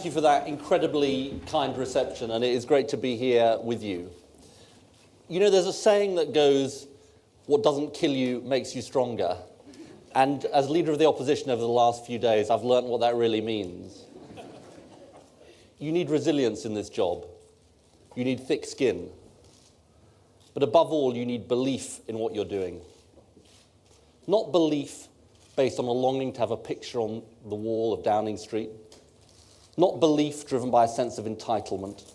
thank you for that incredibly kind reception, and it is great to be here with you. You know, there's a saying that goes, what doesn't kill you makes you stronger. And as leader of the opposition over the last few days, I've learnt what that really means. You need resilience in this job. You need thick skin. But above all, you need belief in what you're doing. Not belief based on a longing to have a picture on the wall of Downing Street. Not belief driven by a sense of entitlement.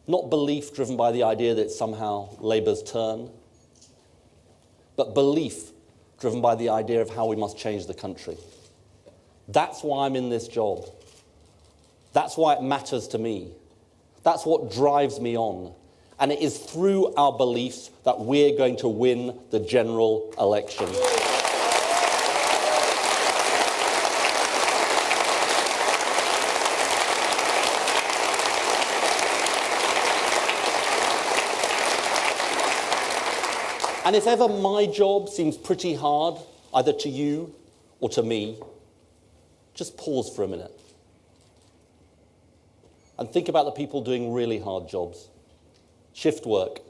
Not belief driven by the idea that it's somehow Labour's turn. But belief driven by the idea of how we must change the country. That's why I'm in this job. That's why it matters to me. That's what drives me on. And it is through our beliefs that we're going to win the general election. And if ever my job seems pretty hard, either to you or to me, just pause for a minute. And think about the people doing really hard jobs. Shift work,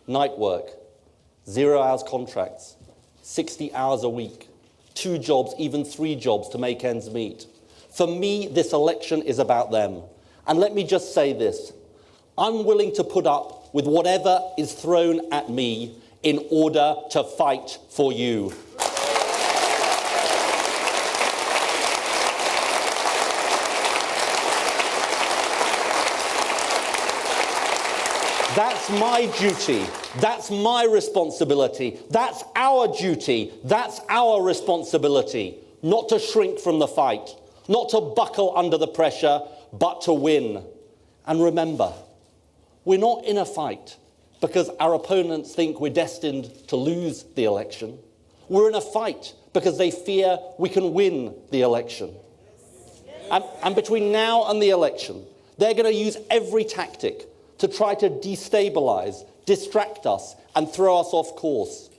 night work, 0 hours contracts, 60 hours a week, 2 jobs, even 3 jobs to make ends meet. For me, this election is about them. And let me just say this. I'm willing to put up with whatever is thrown at me in order to fight for you. That's my duty. That's my responsibility. That's our duty. That's our responsibility. Not to shrink from the fight, not to buckle under the pressure, but to win. And remember, we're not in a fight because our opponents think we're destined to lose the election. We're in a fight because they fear we can win the election. And between now and the election, they're going to use every tactic to try to destabilise, distract us, and throw us off course.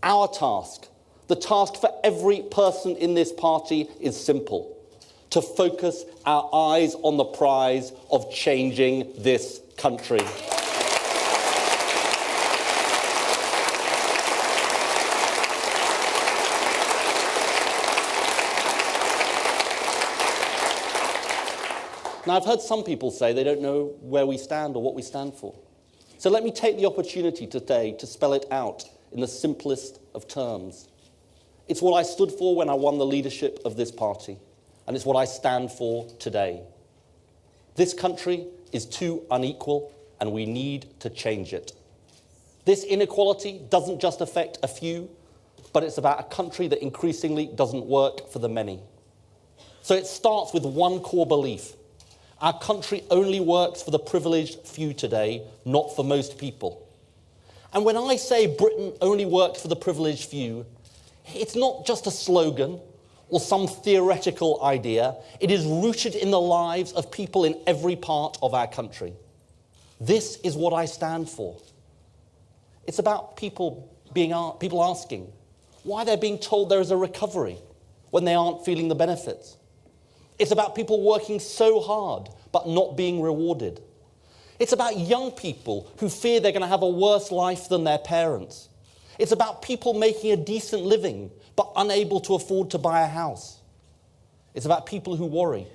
Our task, the task for every person in this party, is simple: to focus our eyes on the prize of changing this country. Now, I've heard some people say they don't know where we stand or what we stand for. So let me take the opportunity today to spell it out in the simplest of terms. It's what I stood for when I won the leadership of this party, and it's what I stand for today. This country is too unequal, and we need to change it. This inequality doesn't just affect a few, but it's about a country that increasingly doesn't work for the many. So it starts with one core belief. Our country only works for the privileged few today, not for most people. And when I say Britain only works for the privileged few, it's not just a slogan or some theoretical idea. It is rooted in the lives of people in every part of our country. This is what I stand for. It's about people asking why they're being told there is a recovery when they aren't feeling the benefits. It's about people working so hard but not being rewarded. It's about young people who fear they're going to have a worse life than their parents. It's about people making a decent living but unable to afford to buy a house. It's about people who worry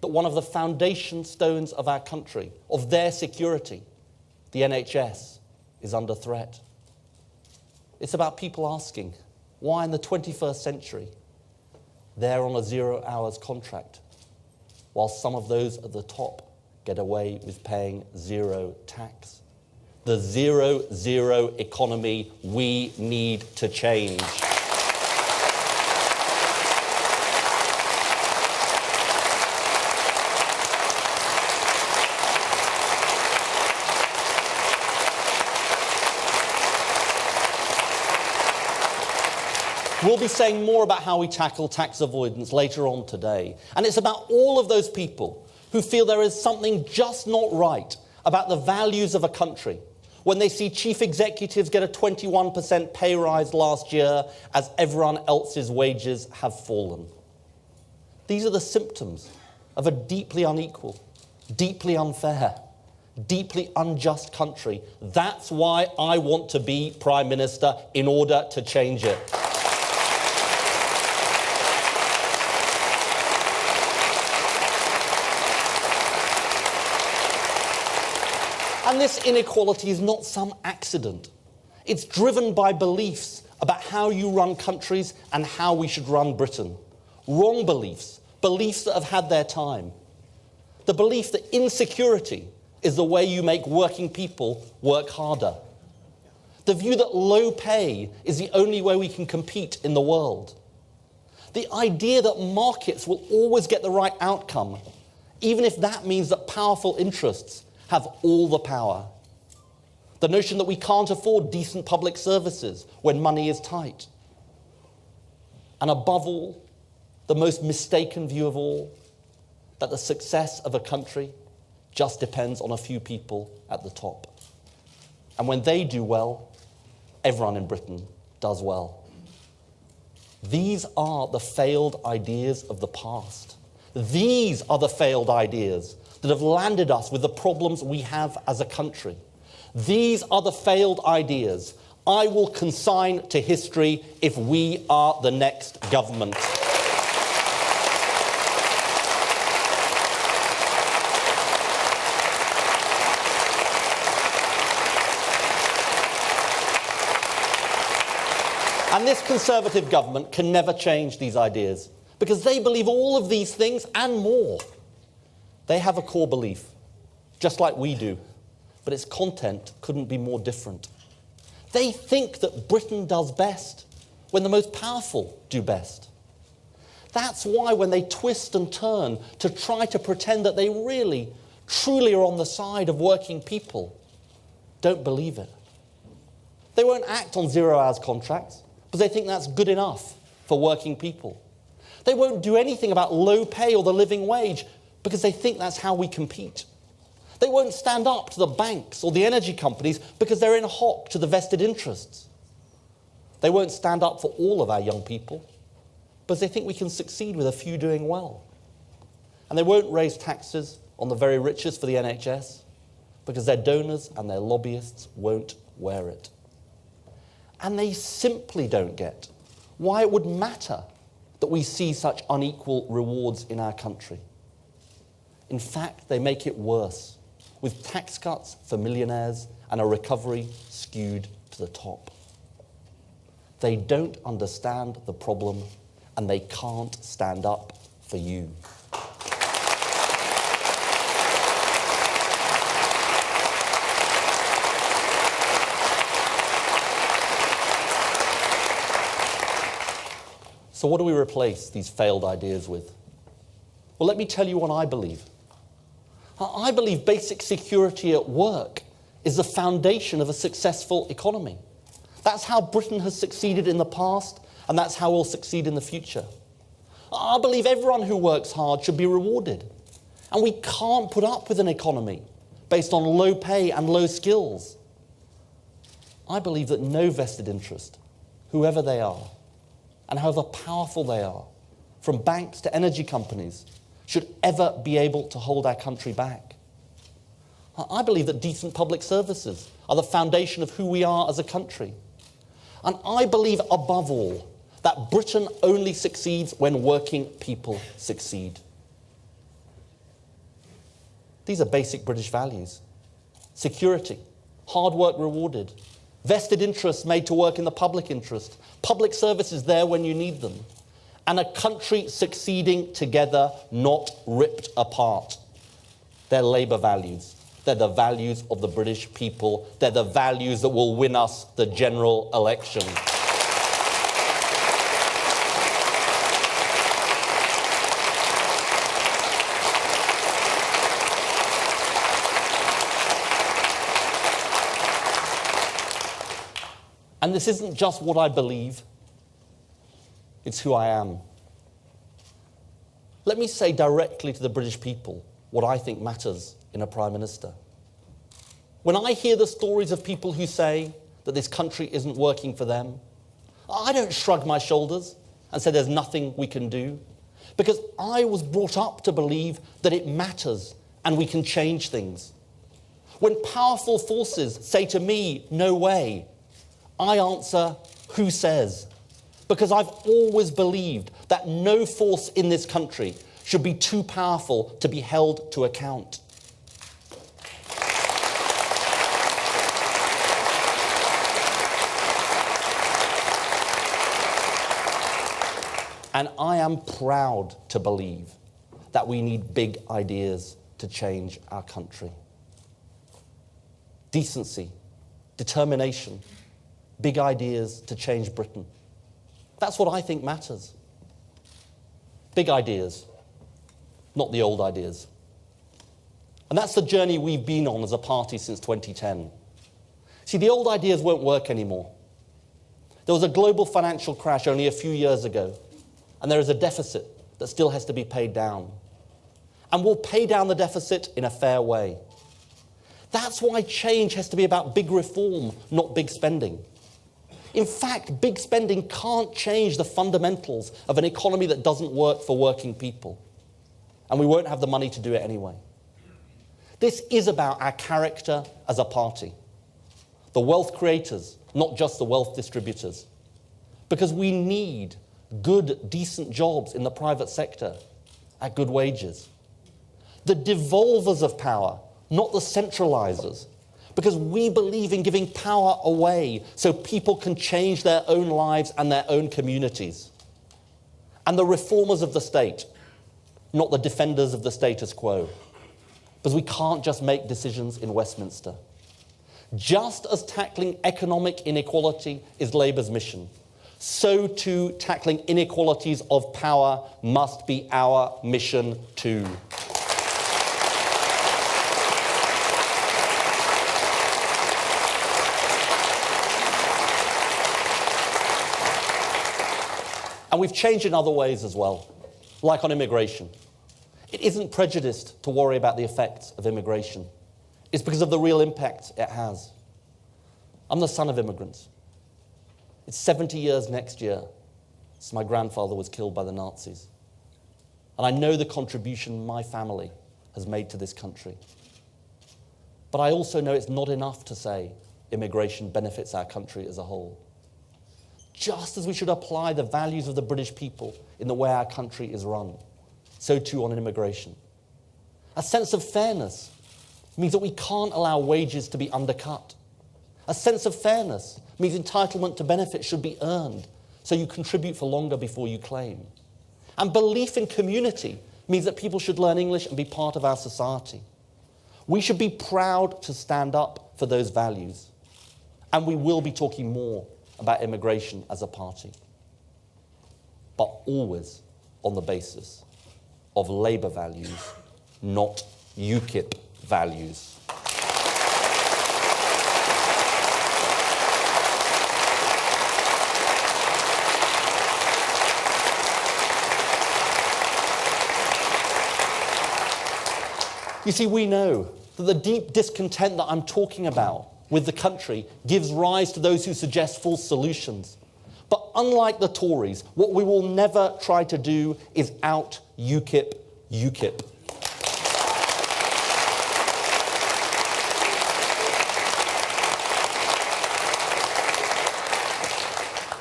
that one of the foundation stones of our country, of their security, the NHS, is under threat. It's about people asking why in the 21st century they're on a 0 hours contract, while some of those at the top get away with paying 0 tax. The 0-0 economy we need to change. We'll be saying more about how we tackle tax avoidance later on today. And it's about all of those people who feel there is something just not right about the values of a country when they see chief executives get a 21% pay rise last year as everyone else's wages have fallen. These are the symptoms of a deeply unequal, deeply unfair, deeply unjust country. That's why I want to be Prime Minister, in order to change it. And this inequality is not some accident. It's driven by beliefs about how you run countries and how we should run Britain. Wrong beliefs, beliefs that have had their time. The belief that insecurity is the way you make working people work harder. The view that low pay is the only way we can compete in the world. The idea that markets will always get the right outcome, even if that means that powerful interests have all the power. The notion that we can't afford decent public services when money is tight. And above all, the most mistaken view of all, that the success of a country just depends on a few people at the top. And when they do well, everyone in Britain does well. These are the failed ideas of the past. These are the failed ideas that have landed us with the problems we have as a country. These are the failed ideas I will consign to history if we are the next government. And this Conservative government can never change these ideas, because they believe all of these things and more. They have a core belief, just like we do, but its content couldn't be more different. They think that Britain does best when the most powerful do best. That's why when they twist and turn to try to pretend that they really, truly are on the side of working people, don't believe it. They won't act on 0 hours contracts because they think that's good enough for working people. They won't do anything about low pay or the living wage because they think that's how we compete. They won't stand up to the banks or the energy companies because they're in hock to the vested interests. They won't stand up for all of our young people because they think we can succeed with a few doing well. And they won't raise taxes on the very richest for the NHS because their donors and their lobbyists won't wear it. And they simply don't get why it would matter that we see such unequal rewards in our country. In fact, they make it worse, with tax cuts for millionaires and a recovery skewed to the top. They don't understand the problem, and they can't stand up for you. So what do we replace these failed ideas with? Well, let me tell you what I believe. I believe basic security at work is the foundation of a successful economy. That's how Britain has succeeded in the past, and that's how we'll succeed in the future. I believe everyone who works hard should be rewarded. And we can't put up with an economy based on low pay and low skills. I believe that no vested interest, whoever they are, and however powerful they are, from banks to energy companies, should ever be able to hold our country back. I believe that decent public services are the foundation of who we are as a country. And I believe, above all, that Britain only succeeds when working people succeed. These are basic British values. Security, hard work rewarded, vested interests made to work in the public interest, public services there when you need them, and a country succeeding together, not ripped apart. They're Labour values. They're the values of the British people. They're the values that will win us the general election. And this isn't just what I believe, it's who I am. Let me say directly to the British people what I think matters in a Prime Minister. When I hear the stories of people who say that this country isn't working for them, I don't shrug my shoulders and say there's nothing we can do, because I was brought up to believe that it matters and we can change things. When powerful forces say to me, no way, I answer, who says? Because I've always believed that no force in this country should be too powerful to be held to account. And I am proud to believe that we need big ideas to change our country. Decency, determination, big ideas to change Britain. That's what I think matters. Big ideas, not the old ideas. And that's the journey we've been on as a party since 2010. See, the old ideas won't work anymore. There was a global financial crash only a few years ago, and there is a deficit that still has to be paid down. And we'll pay down the deficit in a fair way. That's why change has to be about big reform, not big spending. In fact, big spending can't change the fundamentals of an economy that doesn't work for working people. And we won't have the money to do it anyway. This is about our character as a party. The wealth creators, not just the wealth distributors. Because we need good, decent jobs in the private sector at good wages. The devolvers of power, not the centralizers. Because we believe in giving power away so people can change their own lives and their own communities. And the reformers of the state, not the defenders of the status quo. Because we can't just make decisions in Westminster. Just as tackling economic inequality is Labour's mission, so too tackling inequalities of power must be our mission too. And we've changed in other ways as well, like on immigration. It isn't prejudiced to worry about the effects of immigration. It's because of the real impact it has. I'm the son of immigrants. It's 70 years next year since my grandfather was killed by the Nazis. And I know the contribution my family has made to this country. But I also know it's not enough to say immigration benefits our country as a whole. Just as we should apply the values of the British people in the way our country is run, so too on immigration. A sense of fairness means that we can't allow wages to be undercut. A sense of fairness means entitlement to benefits should be earned, so you contribute for longer before you claim. And belief in community means that people should learn English and be part of our society. We should be proud to stand up for those values. And we will be talking more about immigration as a party. But always on the basis of Labour values, not UKIP values. You see, we know that the deep discontent that I'm talking about with the country gives rise to those who suggest false solutions. But unlike the Tories, what we will never try to do is out UKIP.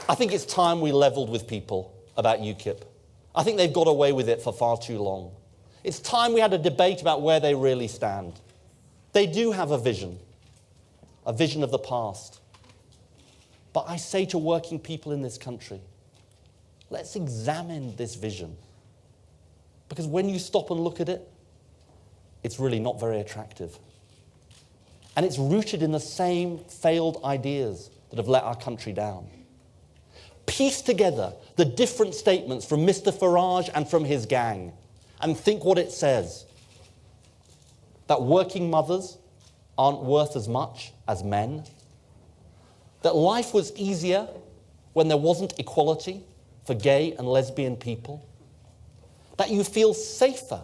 I think it's time we levelled with people about UKIP. I think they've got away with it for far too long. It's time we had a debate about where they really stand. They do have a vision of the past. But I say to working people in this country, let's examine this vision. Because when you stop and look at it, it's really not very attractive. And it's rooted in the same failed ideas that have let our country down. Piece together the different statements from Mr. Farage and from his gang, and think what it says. That working mothers aren't worth as much as men. That life was easier when there wasn't equality for gay and lesbian people. That you feel safer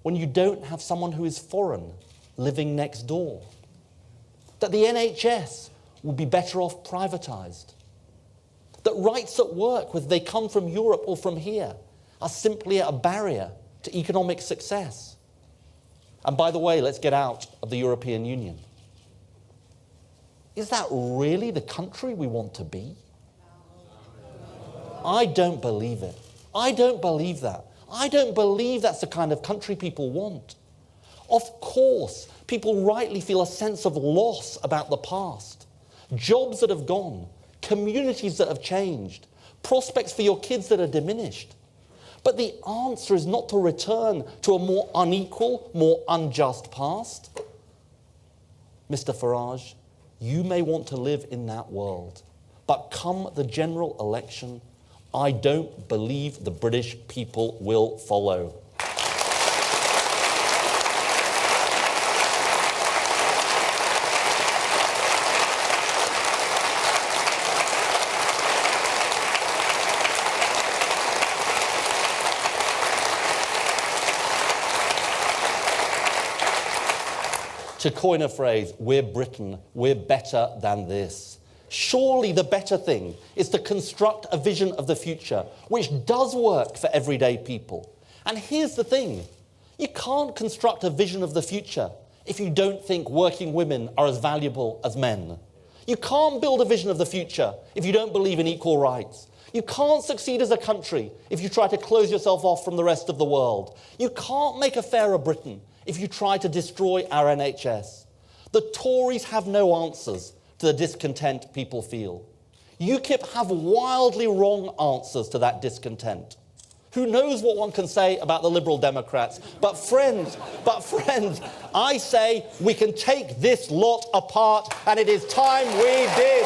when you don't have someone who is foreign living next door. That the NHS will be better off privatised. That rights at work, whether they come from Europe or from here, are simply a barrier to economic success. And by the way, let's get out of the European Union. Is that really the country we want to be? I don't believe it. I don't believe that. I don't believe that's the kind of country people want. Of course, people rightly feel a sense of loss about the past. Jobs that have gone, communities that have changed, prospects for your kids that are diminished. But the answer is not to return to a more unequal, more unjust past. Mr. Farage, you may want to live in that world, but come the general election, I don't believe the British people will follow. To coin a phrase, we're Britain, we're better than this. Surely the better thing is to construct a vision of the future which does work for everyday people. And here's the thing, you can't construct a vision of the future if you don't think working women are as valuable as men. You can't build a vision of the future if you don't believe in equal rights. You can't succeed as a country if you try to close yourself off from the rest of the world. You can't make a fairer Britain if you try to destroy our NHS. The Tories have no answers to the discontent people feel. UKIP have wildly wrong answers to that discontent. Who knows what one can say about the Liberal Democrats? But friends, I say we can take this lot apart, and it is time we did.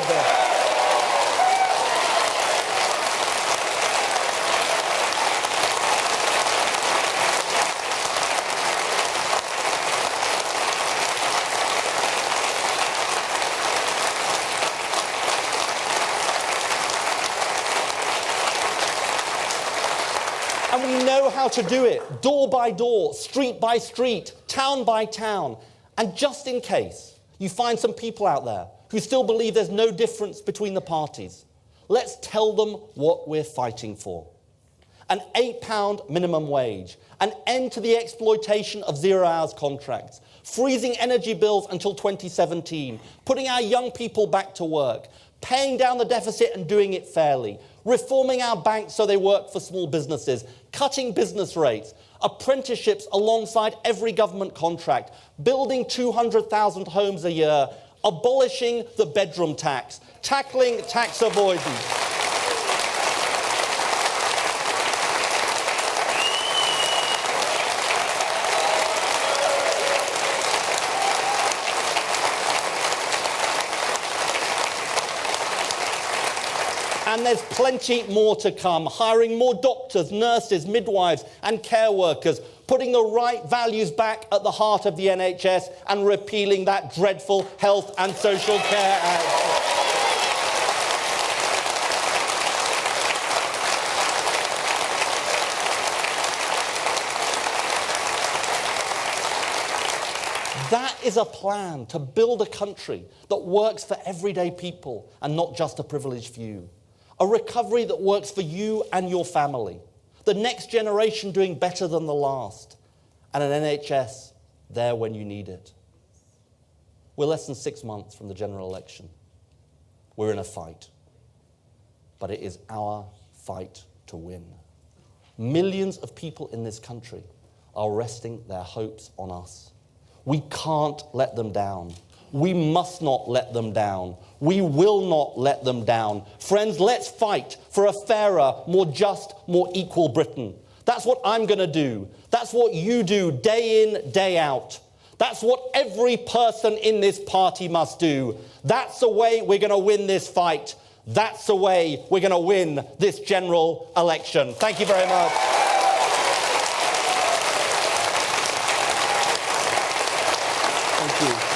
And we know how to do it, door by door, street by street, town by town. And just in case you find some people out there who still believe there's no difference between the parties, let's tell them what we're fighting for. An £8 minimum wage, an end to the exploitation of zero-hours contracts, freezing energy bills until 2017, putting our young people back to work, paying down the deficit and doing it fairly, reforming our banks so they work for small businesses, cutting business rates, apprenticeships alongside every government contract, building 200,000 homes a year, abolishing the bedroom tax, tackling tax avoidance. And there's plenty more to come, hiring more doctors, nurses, midwives and care workers, putting the right values back at the heart of the NHS and repealing that dreadful Health and Social Care Act. That is a plan to build a country that works for everyday people and not just a privileged few. A recovery that works for you and your family. The next generation doing better than the last. And an NHS there when you need it. We're less than 6 months from the general election. We're in a fight. But it is our fight to win. Millions of people in this country are resting their hopes on us. We can't let them down. We must not let them down. We will not let them down. Friends, let's fight for a fairer, more just, more equal Britain. That's what I'm going to do. That's what you do day in, day out. That's what every person in this party must do. That's the way we're going to win this fight. That's the way we're going to win this general election. Thank you very much. Thank you.